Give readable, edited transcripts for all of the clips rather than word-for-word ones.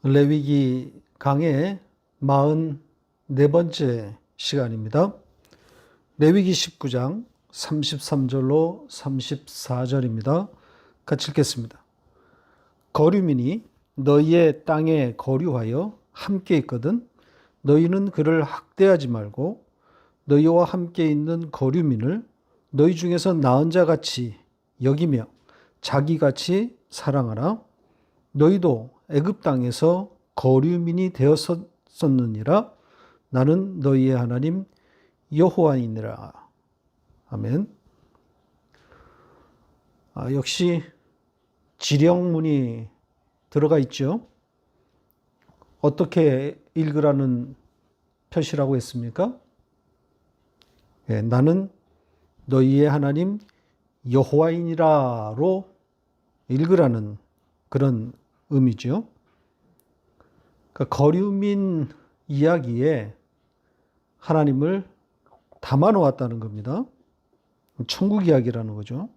레위기 강의 44번째 시간입니다. 레위기 19장 33절로 34절입니다. 같이 읽겠습니다. 거류민이 너희의 땅에 거류하여 함께 있거든 너희는 그를 학대하지 말고 너희와 함께 있는 거류민을 너희 중에서 나은 자같이 여기며 자기같이 사랑하라. 너희도 애굽 땅에서 거류민이 되었었느니라. 나는 너희의 하나님 여호와이니라. 아멘. 역시 지령문이 들어가 있죠. 어떻게 읽으라는 표시라고 했습니까? 나는 너희의 하나님 여호와이니라로 읽으라는 그런 의미죠. 그러니까 거류민 이야기에 하나님을 담아놓았다는 겁니다. 천국 이야기라는 거죠.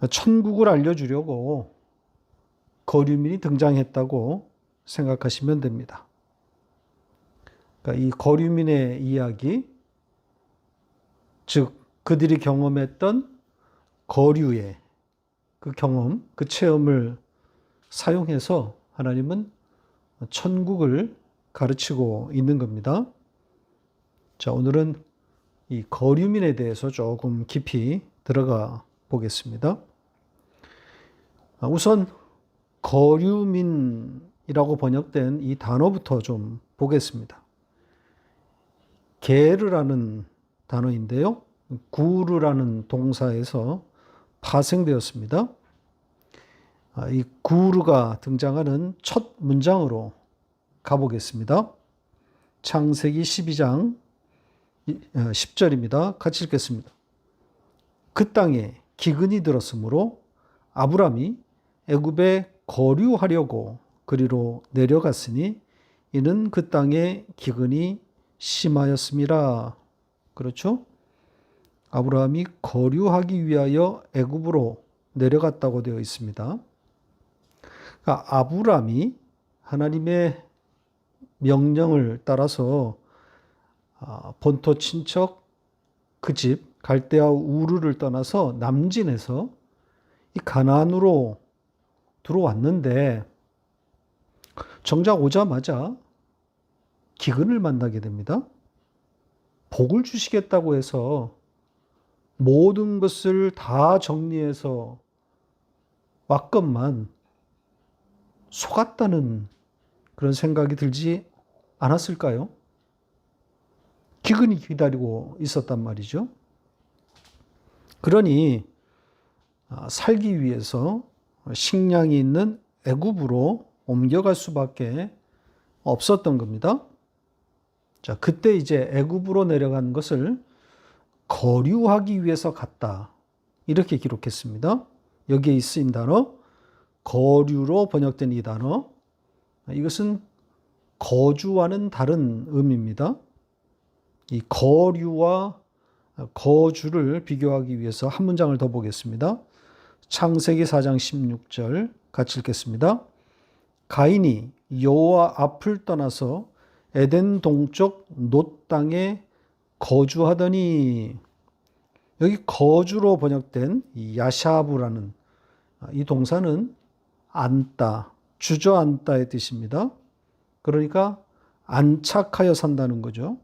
천국을 알려주려고 거류민이 등장했다고 생각하시면 됩니다. 그러니까 이 거류민의 이야기, 즉 그들이 경험했던 거류의 그 경험, 그 체험을 사용해서 하나님은 천국을 가르치고 있는 겁니다. 자, 오늘은 이 거류민에 대해서 조금 깊이 들어가 보겠습니다. 우선 거류민이라고 번역된 이 단어부터 좀 보겠습니다. 게르라는 단어인데요. 구르라는 동사에서 파생되었습니다. 이 구르가 등장하는 첫 문장으로 가보겠습니다. 창세기 12장 10절입니다. 같이 읽겠습니다. 그 땅에 기근이 들었으므로 아브람이 애굽에 거류하려고 그리로 내려갔으니 이는 그 땅에 기근이 심하였음이라. 그렇죠? 아브라함이 거류하기 위하여 애굽으로 내려갔다고 되어 있습니다. 그러니까 아브라함이 하나님의 명령을 따라서 본토 친척 그 집 갈대아 우르를 떠나서 남진에서 이 가나안으로 들어왔는데 정작 오자마자 기근을 만나게 됩니다. 복을 주시겠다고 해서 모든 것을 다 정리해서 왔건만 속았다는 그런 생각이 들지 않았을까요? 기근이 기다리고 있었단 말이죠. 그러니 살기 위해서 식량이 있는 애굽으로 옮겨갈 수밖에 없었던 겁니다. 자, 그때 이제 애굽으로 내려간 것을 거류하기 위해서 갔다. 이렇게 기록했습니다. 여기에 쓰인 단어, 거류로 번역된 이 단어, 이것은 거주와는 다른 의미입니다. 이 거류와 거주를 비교하기 위해서 한 문장을 더 보겠습니다. 창세기 4장 16절 같이 읽겠습니다. 가인이 여호와 앞을 떠나서 에덴 동쪽 놋 땅에 거주하더니, 여기 거주로 번역된 이 야샤브라는 이 동사는 앉다, 주저앉다의 뜻입니다. 그러니까 안착하여 산다는 거죠.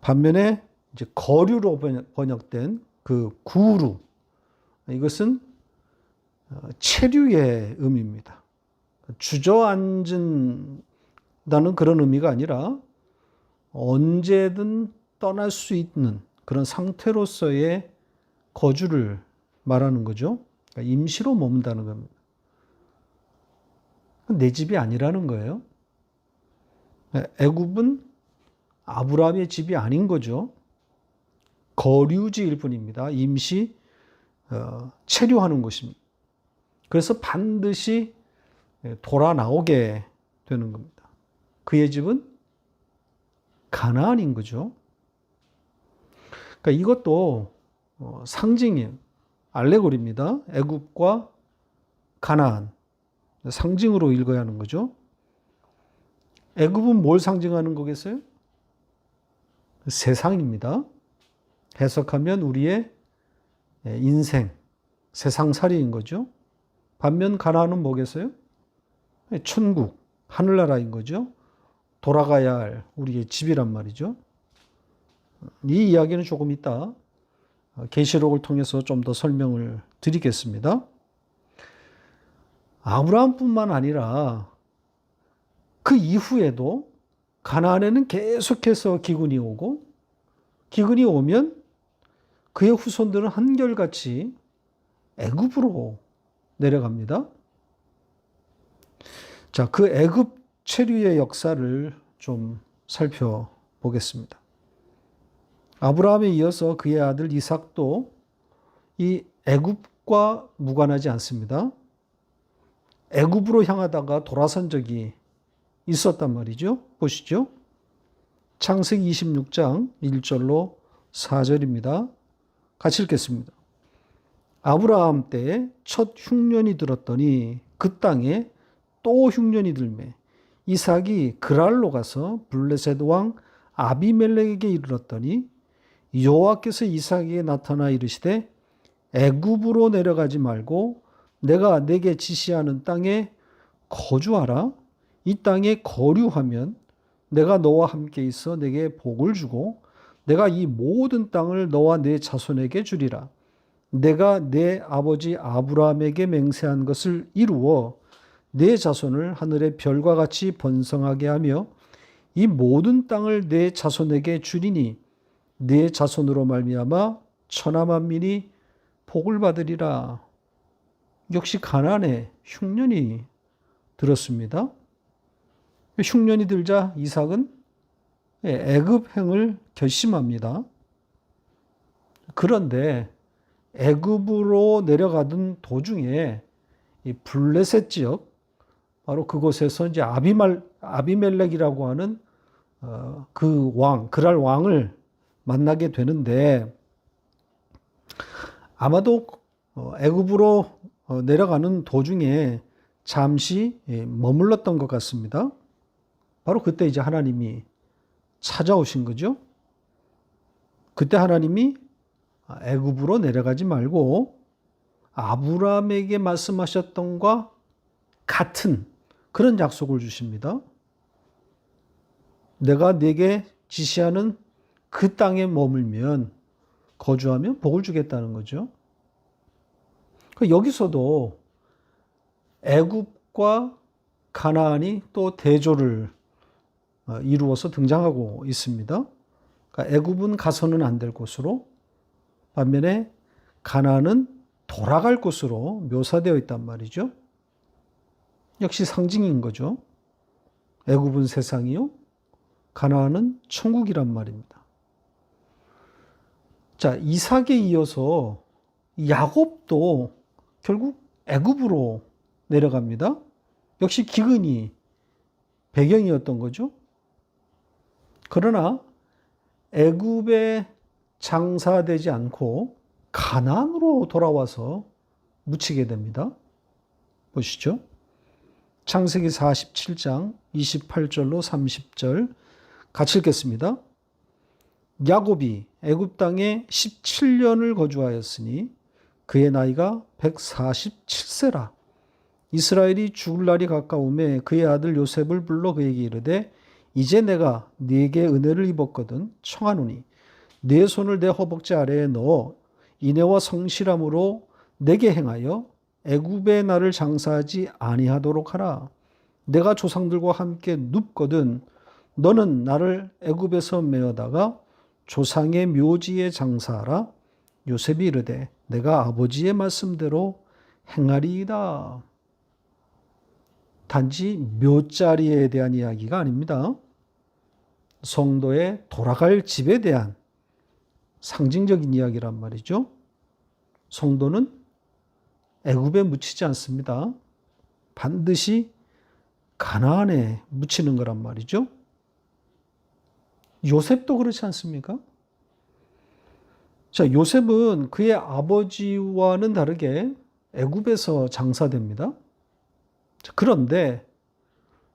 반면에 이제 거류로 번역된 그 구루, 이것은 체류의 의미입니다. 주저앉는다는 그런 의미가 아니라 언제든 떠날 수 있는 그런 상태로서의 거주를 말하는 거죠. 그러니까 임시로 머문다는 겁니다. 내 집이 아니라는 거예요. 애굽은 아브라함의 집이 아닌 거죠. 거류지일 뿐입니다. 임시 체류하는 곳입니다. 그래서 반드시 돌아 나오게 되는 겁니다. 그의 집은 가나안인 거죠. 그러니까 이것도 상징이에요. 알레고리입니다. 애굽과 가나안. 상징으로 읽어야 하는 거죠. 애굽은 뭘 상징하는 거겠어요? 세상입니다. 해석하면 우리의 인생, 세상살이인 거죠. 반면 가나안은 뭐겠어요? 천국, 하늘나라인 거죠. 돌아가야 할 우리의 집이란 말이죠. 이 이야기는 조금 이따 계시록을 통해서 좀 더 설명을 드리겠습니다. 아브라함뿐만 아니라 그 이후에도 가나안에는 계속해서 기근이 오고, 기근이 오면 그의 후손들은 한결같이 애굽으로 내려갑니다. 자, 그 애굽 체류의 역사를 좀 살펴보겠습니다. 아브라함에 이어서 그의 아들 이삭도 이 애굽과 무관하지 않습니다. 애굽으로 향하다가 돌아선 적이 있었단 말이죠. 보시죠. 창세기 26장 1절로 4절입니다. 같이 읽겠습니다. 아브라함 때에 첫 흉년이 들었더니 그 땅에 또 흉년이 들매 이삭이 그랄로 가서 블레셋 왕 아비멜렉에게 이르렀더니 여호와께서 이삭에게 나타나 이르시되 애굽으로 내려가지 말고 내가 내게 지시하는 땅에 거주하라. 이 땅에 거류하면 내가 너와 함께 있어 내게 복을 주고 내가 이 모든 땅을 너와 내 자손에게 주리라. 내가 내 아버지 아브라함에게 맹세한 것을 이루어 내 자손을 하늘의 별과 같이 번성하게 하며 이 모든 땅을 내 자손에게 주리니 내 자손으로 말미암아 천하 만민이 복을 받으리라. 역시 가나안에 흉년이 들었습니다. 흉년이 들자 이삭은 애굽행을 결심합니다. 그런데 애굽으로 내려가던 도중에 이 블레셋 지역, 바로 그곳에서 이제 아비멜렉이라고 하는 그 왕, 그랄 왕을 만나게 되는데 아마도 애굽으로 내려가는 도중에 잠시 머물렀던 것 같습니다. 바로 그때 이제 하나님이 찾아오신 거죠. 그때 하나님이 애굽으로 내려가지 말고 아브라함에게 말씀하셨던 것과 같은 그런 약속을 주십니다. 내가 네게 지시하는 그 땅에 머물면 거주하면 복을 주겠다는 거죠. 여기서도 애굽과 가나안이 또 대조를 이루어서 등장하고 있습니다. 그러니까 애굽은 가서는 안 될 곳으로, 반면에 가나안은 돌아갈 곳으로 묘사되어 있단 말이죠. 역시 상징인 거죠. 애굽은 세상이요, 가나안은 천국이란 말입니다. 자, 이삭에 이어서 야곱도 결국 애굽으로 내려갑니다. 역시 기근이 배경이었던 거죠. 그러나 애굽에 장사되지 않고 가나안으로 돌아와서 묻히게 됩니다. 보시죠. 창세기 47장 28절로 30절 같이 읽겠습니다. 야곱이 애굽 땅에 17년을 거주하였으니 그의 나이가 147세라. 이스라엘이 죽을 날이 가까우매 그의 아들 요셉을 불러 그에게 이르되 이제 내가 네게 은혜를 입었거든 청하노니 네 손을 내 허벅지 아래에 넣어 인애와 성실함으로 내게 행하여 애굽에 나를 장사하지 아니하도록 하라. 내가 조상들과 함께 눕거든 너는 나를 애굽에서 메어다가 조상의 묘지에 장사하라. 요셉이 이르되 내가 아버지의 말씀대로 행하리이다. 단지 묘자리에 대한 이야기가 아닙니다. 성도의 돌아갈 집에 대한 상징적인 이야기란 말이죠. 성도는 애굽에 묻히지 않습니다. 반드시 가나안에 묻히는 거란 말이죠. 요셉도 그렇지 않습니까? 자, 요셉은 그의 아버지와는 다르게 애굽에서 장사됩니다. 그런데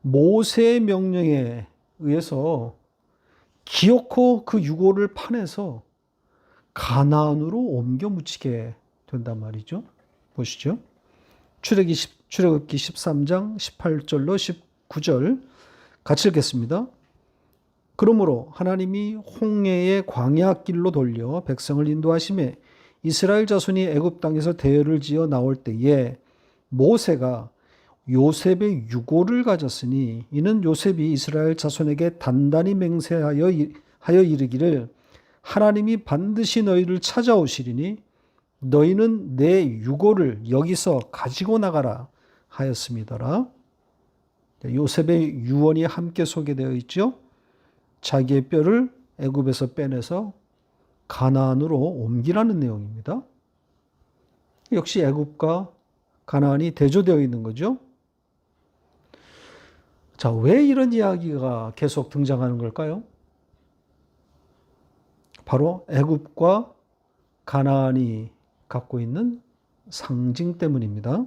모세의 명령에 의해서 기어코 그 유골을 파내서 가나안으로 옮겨 묻히게 된단 말이죠. 보시죠. 출애굽기 13장 18절로 19절 같이 읽겠습니다. 그러므로 하나님이 홍해의 광야 길로 돌려 백성을 인도하심에 이스라엘 자손이 애굽 땅에서 대열을 지어 나올 때에 모세가 요셉의 유골을 가졌으니 이는 요셉이 이스라엘 자손에게 단단히 맹세하여 이르기를 하나님이 반드시 너희를 찾아오시리니 너희는 내 유골을 여기서 가지고 나가라 하였습니다라. 요셉의 유언이 함께 소개되어 있죠. 자기의 뼈를 애굽에서 빼내서 가나안으로 옮기라는 내용입니다. 역시 애굽과 가나안이 대조되어 있는 거죠. 자, 왜 이런 이야기가 계속 등장하는 걸까요? 바로 애굽과 가나안이 갖고 있는 상징 때문입니다.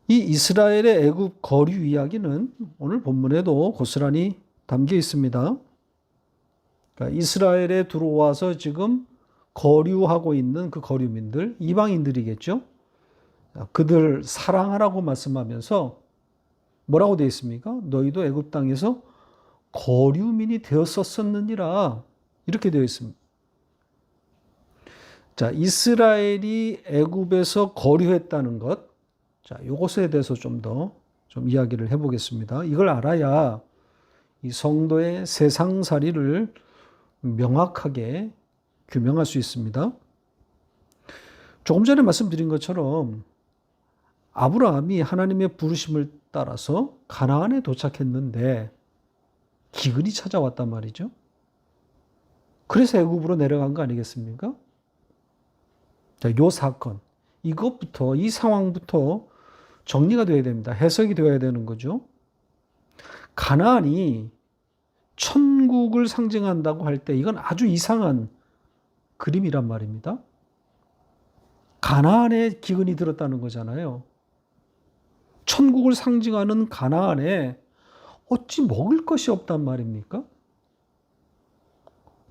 이 이스라엘의 애굽 거류 이야기는 오늘 본문에도 고스란히 담겨 있습니다. 그러니까 이스라엘에 들어와서 지금 거류하고 있는 그 거류민들, 이방인들이겠죠. 그들 사랑하라고 말씀하면서 뭐라고 되어 있습니까? 너희도 애굽 땅에서 거류민이 되었었느니라 이렇게 되어 있습니다. 자, 이스라엘이 애굽에서 거류했다는 것, 자, 이것에 대해서 좀 이야기를 해보겠습니다. 이걸 알아야 이 성도의 세상살이를 명확하게 규명할 수 있습니다. 조금 전에 말씀드린 것처럼 아브라함이 하나님의 부르심을 따라서 가나안에 도착했는데 기근이 찾아왔단 말이죠. 그래서 애굽으로 내려간 거 아니겠습니까? 자, 요 사건, 이것부터, 이 상황부터 정리가 되어야 됩니다. 해석이 되어야 되는 거죠. 가나안이 천국을 상징한다고 할 때 이건 아주 이상한 그림이란 말입니다. 가나안에 기근이 들었다는 거잖아요. 천국을 상징하는 가나안에 어찌 먹을 것이 없단 말입니까?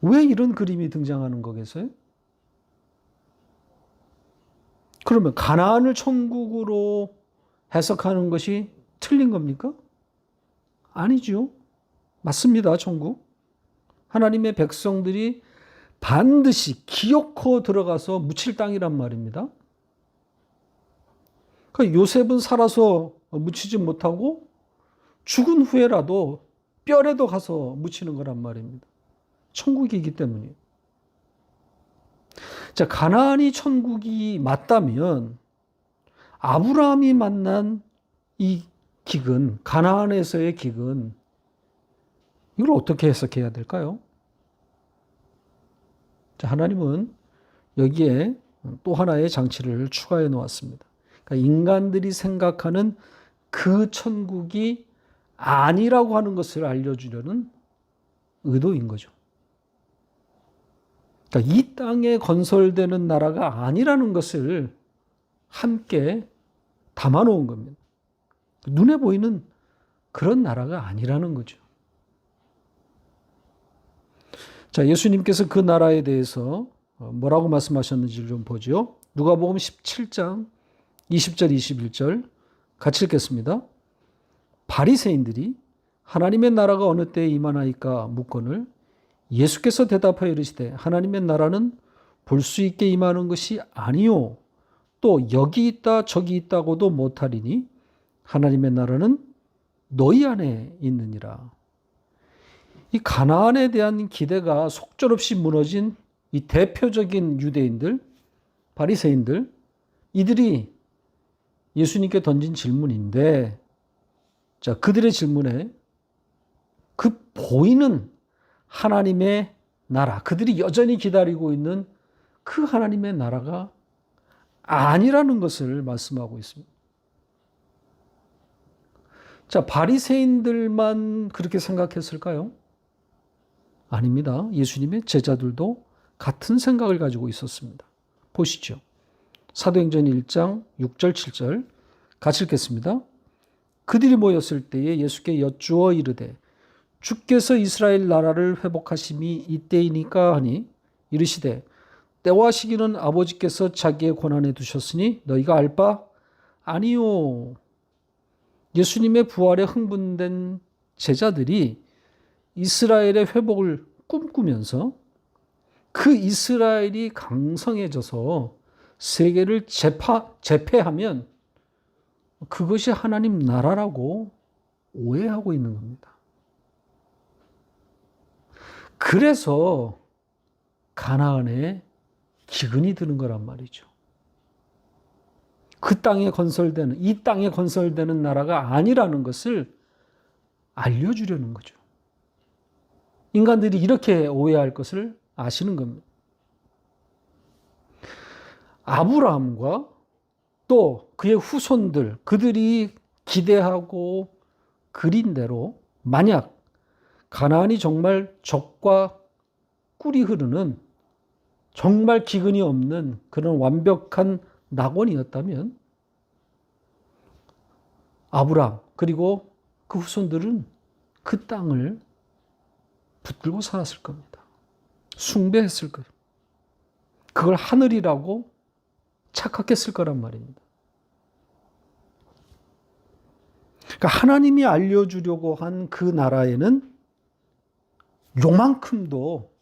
왜 이런 그림이 등장하는 거겠어요? 그러면 가나안을 천국으로 해석하는 것이 틀린 겁니까? 아니죠. 맞습니다. 천국. 하나님의 백성들이 반드시 기어코 들어가서 묻힐 땅이란 말입니다. 그러니까 요셉은 살아서 묻히지 못하고 죽은 후에라도 뼈라도 가서 묻히는 거란 말입니다. 천국이기 때문이에요. 자, 가나안이 천국이 맞다면 아브라함이 만난 이 기근, 가나안에서의 기근, 이걸 어떻게 해석해야 될까요? 자, 하나님은 여기에 또 하나의 장치를 추가해 놓았습니다. 그러니까 인간들이 생각하는 그 천국이 아니라고 하는 것을 알려주려는 의도인 거죠. 그러니까 이 땅에 건설되는 나라가 아니라는 것을 함께 담아놓은 겁니다. 눈에 보이는 그런 나라가 아니라는 거죠. 자, 예수님께서 그 나라에 대해서 뭐라고 말씀하셨는지를 좀 보죠. 누가복음 17장 20절 21절 같이 읽겠습니다. 바리새인들이 하나님의 나라가 어느 때에 임하나이까 묻거늘 예수께서 대답하여 이르시되 하나님의 나라는 볼 수 있게 임하는 것이 아니요 또 여기 있다 저기 있다고도 못하리니 하나님의 나라는 너희 안에 있느니라. 이 가나안에 대한 기대가 속절없이 무너진 이 대표적인 유대인들, 바리새인들, 이들이 예수님께 던진 질문인데, 자, 그들의 질문에 그 보이는 하나님의 나라, 그들이 여전히 기다리고 있는 그 하나님의 나라가 아니라는 것을 말씀하고 있습니다. 자, 바리새인들만 그렇게 생각했을까요? 아닙니다. 예수님의 제자들도 같은 생각을 가지고 있었습니다. 보시죠. 사도행전 1장 6절 7절 같이 읽겠습니다. 그들이 모였을 때에 예수께 여쭈어 이르되 주께서 이스라엘 나라를 회복하심이 이때이니까 하니 이르시되 때와 시기는 아버지께서 자기의 권한에 두셨으니 너희가 알 바 아니요. 예수님의 부활에 흥분된 제자들이 이스라엘의 회복을 꿈꾸면서 그 이스라엘이 강성해져서 세계를 제패하면 그것이 하나님 나라라고 오해하고 있는 겁니다. 그래서 가나안에 기근이 드는 거란 말이죠. 이 땅에 건설되는 나라가 아니라는 것을 알려주려는 거죠. 인간들이 이렇게 오해할 것을 아시는 겁니다. 아브라함과 또 그의 후손들, 그들이 기대하고 그린 대로 만약 가나안이 정말 젖과 꿀이 흐르는 정말 기근이 없는 그런 완벽한 낙원이었다면 아브라함 그리고 그 후손들은 그 땅을 붙들고 살았을 겁니다. 숭배했을 거예요. 그걸 하늘이라고 착각했을 거란 말입니다. 그러니까 하나님이 알려주려고 한 그 나라에는 요만큼도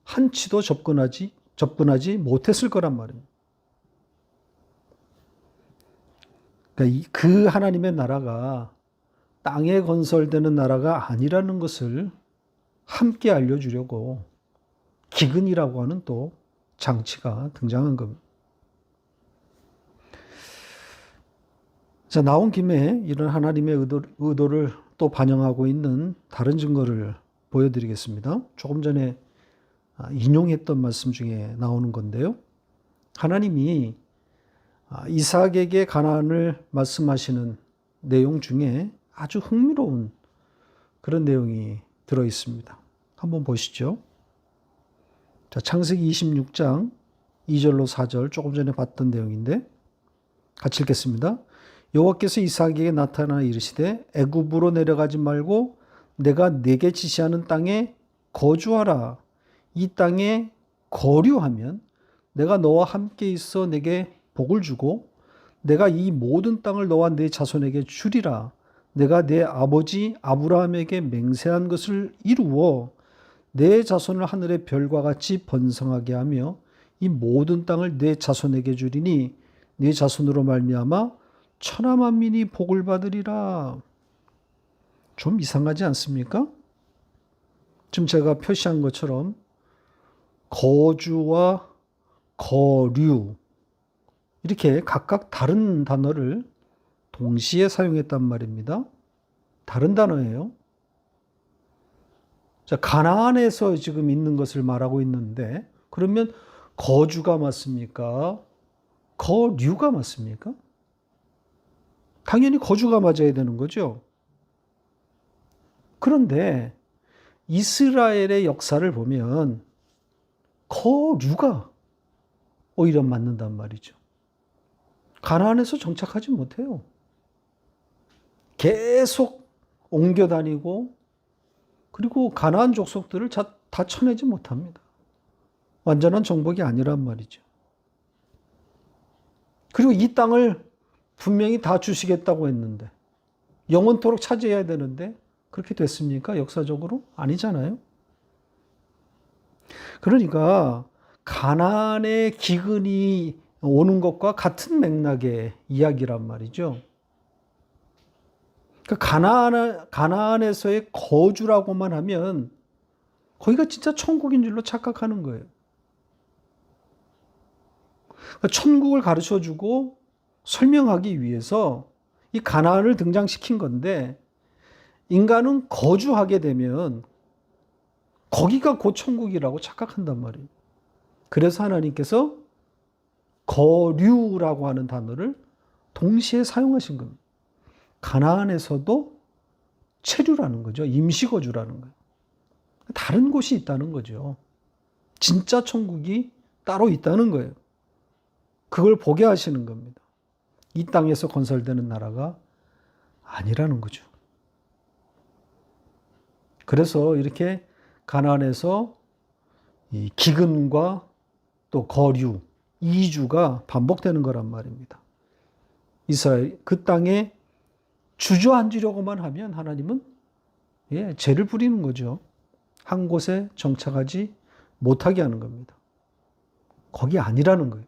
한치도 접근하지 못했을 거란 말입니다. 그러니까 그 하나님의 나라가 땅에 건설되는 나라가 아니라는 것을 함께 알려주려고 기근이라고 하는 또 장치가 등장한 겁니다. 자, 나온 김에 이런 하나님의 의도를 또 반영하고 있는 다른 증거를 보여드리겠습니다. 조금 전에 인용했던 말씀 중에 나오는 건데요. 하나님이 이삭에게 가나안을 말씀하시는 내용 중에 아주 흥미로운 그런 내용이 들어 있습니다. 한번 보시죠. 자, 창세기 26장 2절로 4절 조금 전에 봤던 내용인데 같이 읽겠습니다. 여호와께서 이삭에게 나타나 이르시되 애굽으로 내려가지 말고 내가 네게 지시하는 땅에 거주하라. 이 땅에 거류하면 내가 너와 함께 있어 내게 복을 주고 내가 이 모든 땅을 너와 네 자손에게 주리라. 내가 내 아버지 아브라함에게 맹세한 것을 이루어 내 자손을 하늘의 별과 같이 번성하게 하며 이 모든 땅을 내 자손에게 주리니 네 자손으로 말미암아 천하 만민이 복을 받으리라. 좀 이상하지 않습니까? 지금 제가 표시한 것처럼 거주와 거류 이렇게 각각 다른 단어를 동시에 사용했단 말입니다. 다른 단어예요. 자, 가나안에서 지금 있는 것을 말하고 있는데 그러면 거주가 맞습니까? 거류가 맞습니까? 당연히 거주가 맞아야 되는 거죠. 그런데 이스라엘의 역사를 보면 거류가 오히려 맞는단 말이죠. 가나안에서 정착하지 못해요. 계속 옮겨 다니고 그리고 가나안 족속들을 다 쳐내지 못합니다. 완전한 정복이 아니란 말이죠. 그리고 이 땅을 분명히 다 주시겠다고 했는데 영원토록 차지해야 되는데 그렇게 됐습니까? 역사적으로? 아니잖아요. 그러니까 가나안의 기근이 오는 것과 같은 맥락의 이야기란 말이죠. 그러니까 가나안에서의 거주라고만 하면 거기가 진짜 천국인 줄로 착각하는 거예요. 그러니까 천국을 가르쳐주고 설명하기 위해서 이 가나안을 등장시킨 건데 인간은 거주하게 되면 거기가 곧 천국이라고 착각한단 말이에요. 그래서 하나님께서 거류라고 하는 단어를 동시에 사용하신 겁니다. 가나안에서도 체류라는 거죠. 임시거주라는 거예요. 다른 곳이 있다는 거죠. 진짜 천국이 따로 있다는 거예요. 그걸 보게 하시는 겁니다. 이 땅에서 건설되는 나라가 아니라는 거죠. 그래서 이렇게 가나안에서 이 기근과 또 거류, 이주가 반복되는 거란 말입니다. 이스라엘 그 땅에 주저앉으려고만 하면 하나님은 죄를 부리는 거죠. 한 곳에 정착하지 못하게 하는 겁니다. 거기 아니라는 거예요.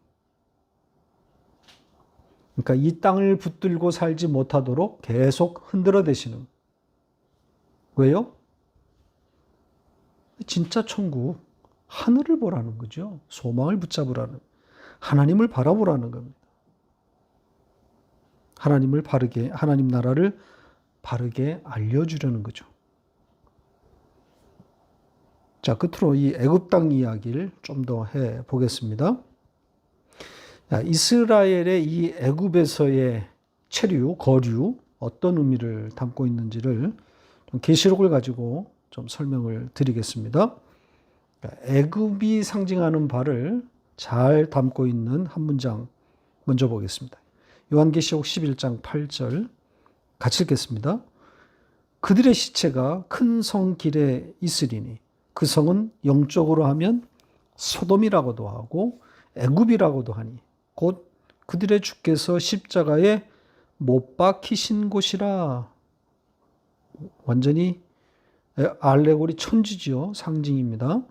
그러니까 이 땅을 붙들고 살지 못하도록 계속 흔들어 대시는. 왜요? 진짜 천국, 하늘을 보라는 거죠. 소망을 붙잡으라는, 하나님을 바라보라는 겁니다. 하나님 나라를 바르게 알려주려는 거죠. 자, 끝으로 이 애굽 땅 이야기를 좀 더 해 보겠습니다. 이스라엘의 이 애굽에서의 체류, 거류, 어떤 의미를 담고 있는지를 계시록을 가지고 좀 설명을 드리겠습니다. 애굽이 상징하는 바를 잘 담고 있는 한 문장 먼저 보겠습니다. 요한계시록 11장 8절 같이 읽겠습니다. 그들의 시체가 큰 성 길에 있으리니 그 성은 영적으로 하면 소돔이라고도 하고 애굽이라고도 하니 곧 그들의 주께서 십자가에 못 박히신 곳이라. 완전히 알레고리 천지지요. 상징입니다.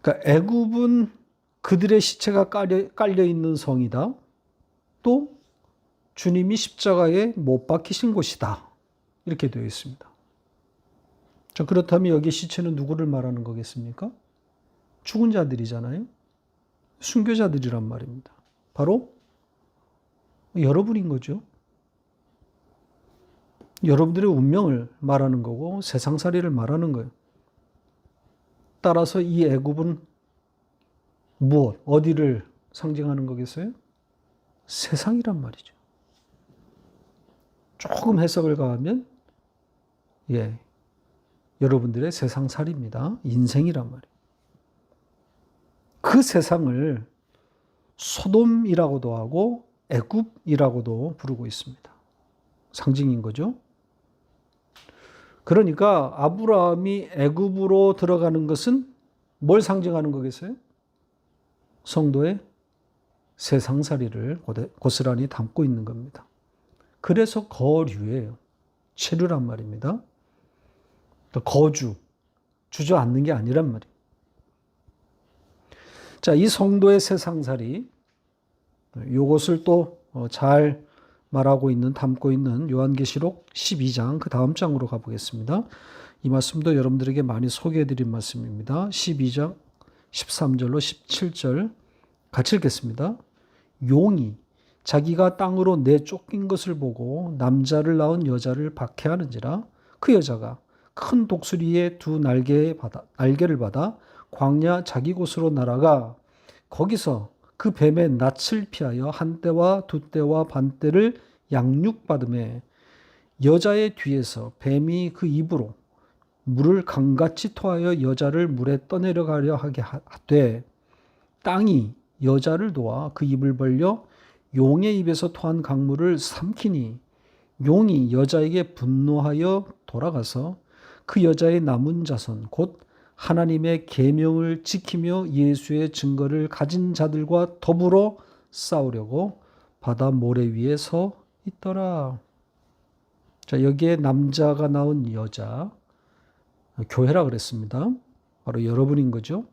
그러니까 애굽은 그들의 시체가 깔려 있는 성이다. 또 주님이 십자가에 못 박히신 곳이다. 이렇게 되어 있습니다. 자, 그렇다면 여기 시체는 누구를 말하는 거겠습니까? 죽은 자들이잖아요. 순교자들이란 말입니다. 바로 여러분인 거죠. 여러분들의 운명을 말하는 거고 세상살이를 말하는 거예요. 따라서 이 애굽은 무엇, 어디를 상징하는 거겠어요? 세상이란 말이죠. 조금 해석을 가하면 여러분들의 세상살이입니다. 인생이란 말이에요. 그 세상을 소돔이라고도 하고 애굽이라고도 부르고 있습니다. 상징인 거죠. 그러니까 아브라함이 애굽으로 들어가는 것은 뭘 상징하는 거겠어요? 성도의 세상살이를 고스란히 담고 있는 겁니다. 그래서 거류예요. 체류란 말입니다. 또 거주, 주저앉는 게 아니란 말이에요. 자, 이 성도의 세상살이, 이것을 또 잘 말하고 있는, 담고 있는 요한계시록 12장, 그 다음 장으로 가보겠습니다. 이 말씀도 여러분들에게 많이 소개해드린 말씀입니다. 12장 13절로 17절 같이 읽겠습니다. 용이 자기가 땅으로 내쫓긴 것을 보고 남자를 낳은 여자를 박해하는지라 그 여자가 큰 독수리의 두 날개를 받아 광야 자기 곳으로 날아가 거기서 그 뱀의 낯을 피하여 한 때와 두 때와 반 때를 양육받음에 여자의 뒤에서 뱀이 그 입으로 물을 강같이 토하여 여자를 물에 떠내려가려 하게 하되 땅이 여자를 도와 그 입을 벌려 용의 입에서 토한 강물을 삼키니 용이 여자에게 분노하여 돌아가서 그 여자의 남은 자손 곧 하나님의 계명을 지키며 예수의 증거를 가진 자들과 더불어 싸우려고 바다 모래 위에 서 있더라. 자, 여기에 남자가 낳은 여자, 교회라 그랬습니다. 바로 여러분인 거죠.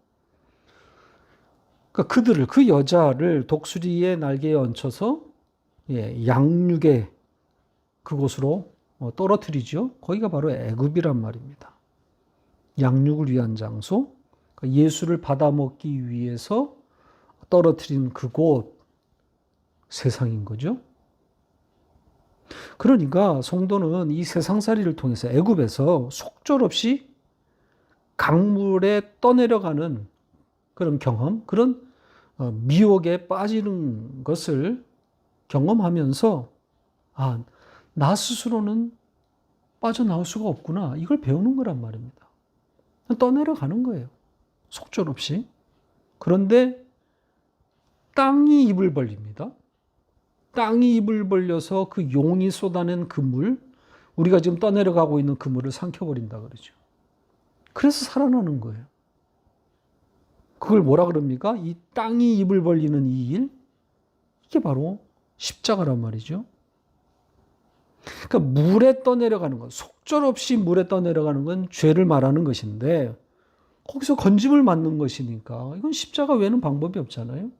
그러니까 그 여자를 독수리의 날개에 얹혀서 양육의 그곳으로 떨어뜨리죠. 거기가 바로 애굽이란 말입니다. 양육을 위한 장소, 그러니까 예수를 받아먹기 위해서 떨어뜨린 그곳, 세상인 거죠. 그러니까 성도는 이 세상살이를 통해서 애굽에서 속절없이 강물에 떠내려가는 그런 경험, 그런 미혹에 빠지는 것을 경험하면서 나 스스로는 빠져나올 수가 없구나. 이걸 배우는 거란 말입니다. 떠내려가는 거예요. 속절없이. 그런데 땅이 입을 벌립니다. 땅이 입을 벌려서 그 용이 쏟아낸 그 물, 우리가 지금 떠내려가고 있는 그 물을 삼켜버린다 그러죠. 그래서 살아나는 거예요. 그걸 뭐라 그럽니까? 이 땅이 입을 벌리는 이 일, 이게 바로 십자가란 말이죠. 그러니까 물에 떠내려가는 건, 속절없이 물에 떠내려가는 건 죄를 말하는 것인데, 거기서 건짐을 맞는 것이니까 이건 십자가 외에는 방법이 없잖아요.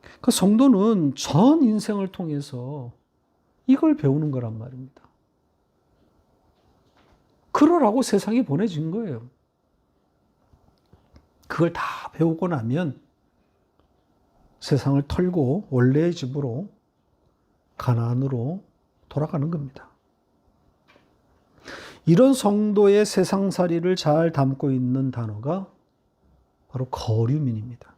그러니까 성도는 전 인생을 통해서 이걸 배우는 거란 말입니다. 그러라고 세상에 보내진 거예요. 그걸 다 배우고 나면 세상을 털고 원래의 집으로, 가나안으로 돌아가는 겁니다. 이런 성도의 세상살이를 잘 담고 있는 단어가 바로 거류민입니다.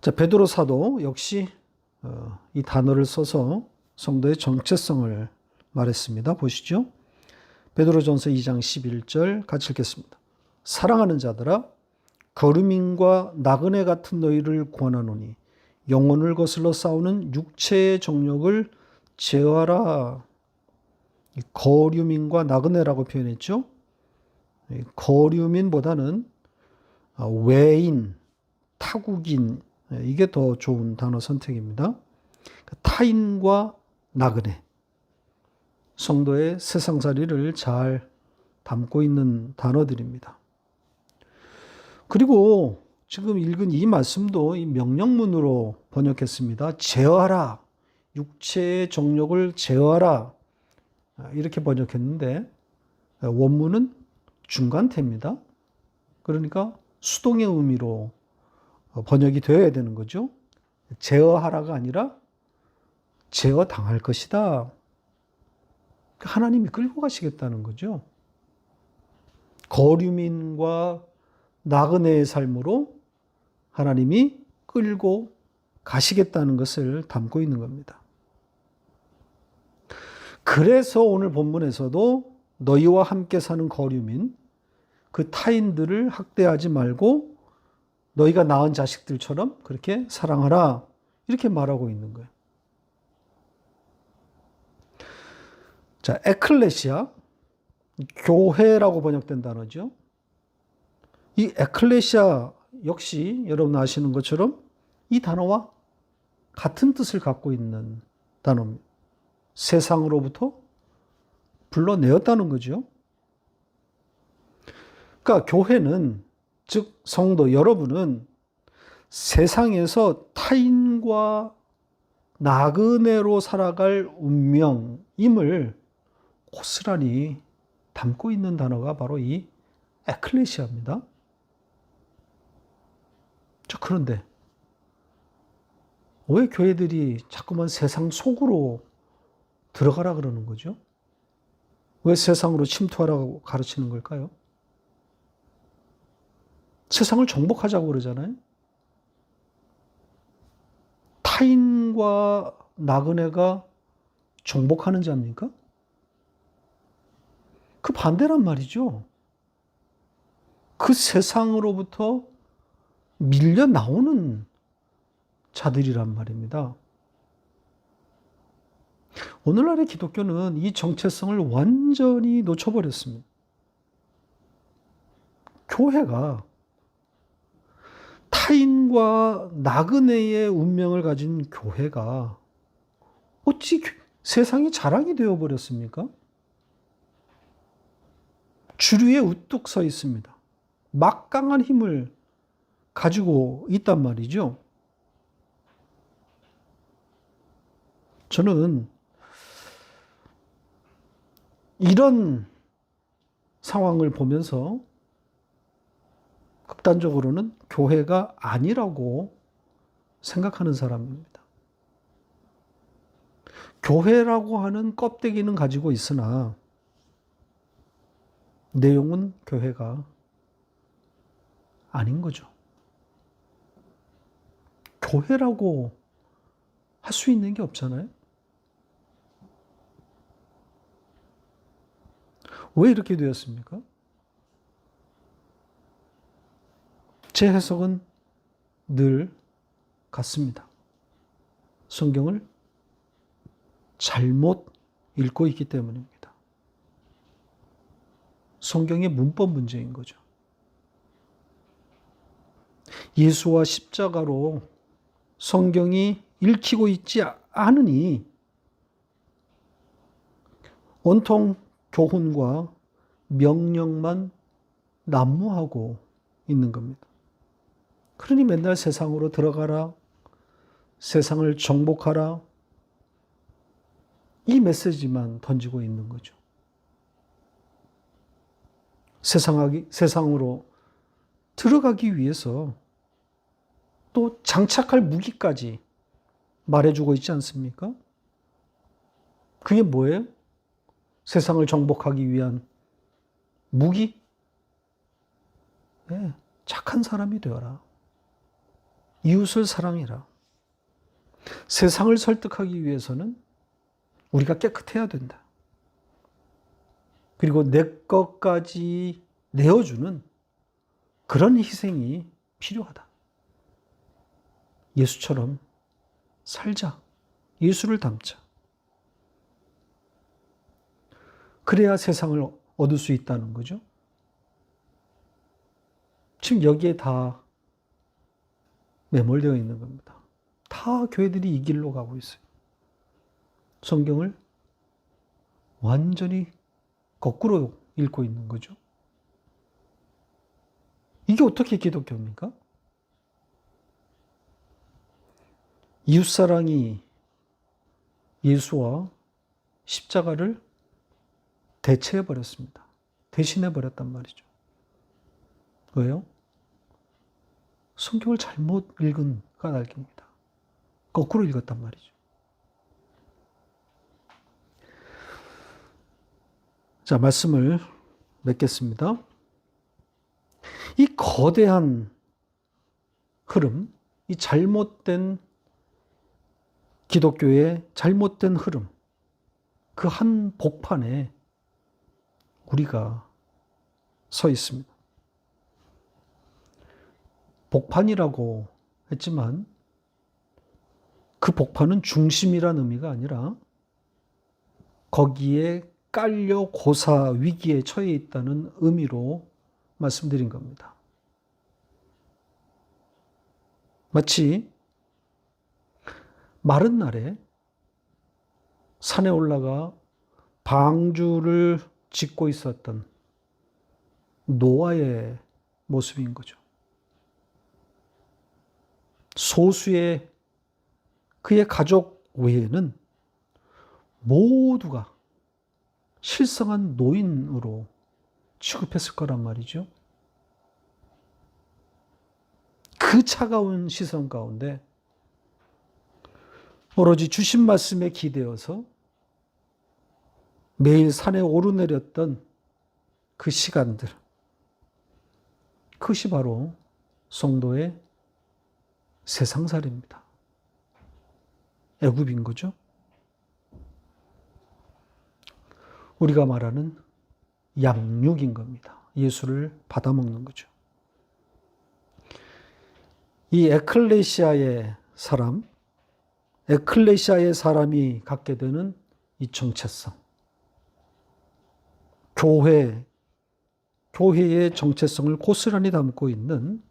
자, 베드로 사도 역시 이 단어를 써서 성도의 정체성을 말했습니다. 보시죠. 베드로전서 2장 11절 같이 읽겠습니다. 사랑하는 자들아, 거류민과 나그네 같은 너희를 권하노니 영혼을 거슬러 싸우는 육체의 정욕을 제어하라. 거류민과 나그네라고 표현했죠. 거류민보다는 외인, 타국인, 이게 더 좋은 단어 선택입니다. 타인과 나그네, 성도의 세상살이를 잘 담고 있는 단어들입니다. 그리고 지금 읽은 이 말씀도 이 명령문으로 번역했습니다. 제어하라, 육체의 정욕을 제어하라, 이렇게 번역했는데 원문은 중간태입니다. 그러니까 수동의 의미로 번역이 되어야 되는 거죠. 제어하라가 아니라 제어당할 것이다. 하나님이 끌고 가시겠다는 거죠. 거류민과 나그네의 삶으로 하나님이 끌고 가시겠다는 것을 담고 있는 겁니다. 그래서 오늘 본문에서도 너희와 함께 사는 거류민, 그 타인들을 학대하지 말고 너희가 낳은 자식들처럼 그렇게 사랑하라, 이렇게 말하고 있는 거예요. 자, 에클레시아, 교회라고 번역된 단어죠. 이 에클레시아 역시 여러분 아시는 것처럼 이 단어와 같은 뜻을 갖고 있는 단어입니다. 세상으로부터 불러내었다는 거죠. 그러니까 교회는, 즉 성도 여러분은 세상에서 타인과 나그네로 살아갈 운명임을 고스란히 담고 있는 단어가 바로 이 에클레시아입니다. 자, 그런데 왜 교회들이 자꾸만 세상 속으로 들어가라 그러는 거죠? 왜 세상으로 침투하라고 가르치는 걸까요? 세상을 정복하자고 그러잖아요. 타인과 나그네가 정복하는 자입니까? 그 반대란 말이죠. 그 세상으로부터 밀려 나오는 자들이란 말입니다. 오늘날의 기독교는 이 정체성을 완전히 놓쳐버렸습니다. 교회가 타인과 나그네의 운명을 가진 교회가 어찌 세상이 자랑이 되어버렸습니까? 주류에 우뚝 서 있습니다. 막강한 힘을 가지고 있단 말이죠. 저는 이런 상황을 보면서 극단적으로는 교회가 아니라고 생각하는 사람입니다. 교회라고 하는 껍데기는 가지고 있으나 내용은 교회가 아닌 거죠. 교회라고 할 수 있는 게 없잖아요. 왜 이렇게 되었습니까? 제 해석은 늘 같습니다. 성경을 잘못 읽고 있기 때문입니다. 성경의 문법 문제인 거죠. 예수와 십자가로 성경이 읽히고 있지 않으니 온통 교훈과 명령만 난무하고 있는 겁니다. 그러니 맨날 세상으로 들어가라, 세상을 정복하라, 이 메시지만 던지고 있는 거죠. 세상으로 들어가기 위해서 또 장착할 무기까지 말해주고 있지 않습니까? 그게 뭐예요? 세상을 정복하기 위한 무기? 네, 착한 사람이 되어라. 이웃을 사랑해라. 세상을 설득하기 위해서는 우리가 깨끗해야 된다. 그리고 내 것까지 내어주는 그런 희생이 필요하다. 예수처럼 살자. 예수를 닮자. 그래야 세상을 얻을 수 있다는 거죠. 지금 여기에 다 매몰되어 있는 겁니다. 다 교회들이 이 길로 가고 있어요. 성경을 완전히 거꾸로 읽고 있는 거죠. 이게 어떻게 기독교입니까? 이웃사랑이 예수와 십자가를 대체해버렸습니다. 대신해버렸단 말이죠. 왜요? 성경을 잘못 읽은 까닭입니다. 거꾸로 읽었단 말이죠. 자, 말씀을 맺겠습니다. 이 거대한 흐름, 이 잘못된 기독교의 잘못된 흐름, 그 한 복판에 우리가 서 있습니다. 복판이라고 했지만 그 복판은 중심이라는 의미가 아니라 거기에 깔려 고사 위기에 처해 있다는 의미로 말씀드린 겁니다. 마치 마른 날에 산에 올라가 방주를 짓고 있었던 노아의 모습인 거죠. 소수의 그의 가족 외에는 모두가 실성한 노인으로 취급했을 거란 말이죠. 그 차가운 시선 가운데 오로지 주신 말씀에 기대어서 매일 산에 오르내렸던 그 시간들, 그것이 바로 성도의 세상살이입니다. 애굽인 거죠. 우리가 말하는 양육인 겁니다. 예수를 받아먹는 거죠. 이 에클레시아의 사람이 갖게 되는 이 정체성, 교회의 정체성을 고스란히 담고 있는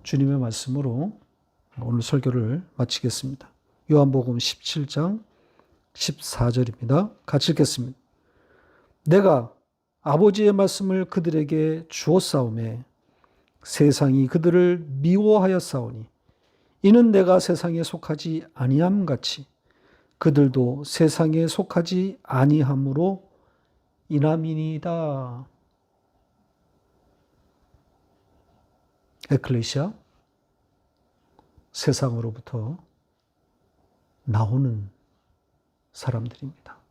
주님의 말씀으로 오늘 설교를 마치겠습니다. 요한복음 17장 14절입니다. 같이 읽겠습니다. 내가 아버지의 말씀을 그들에게 주었사오매 세상이 그들을 미워하였사오니 이는 내가 세상에 속하지 아니함 같이 그들도 세상에 속하지 아니함으로 인함이니이다. 에클레시아, 세상으로부터 나오는 사람들입니다.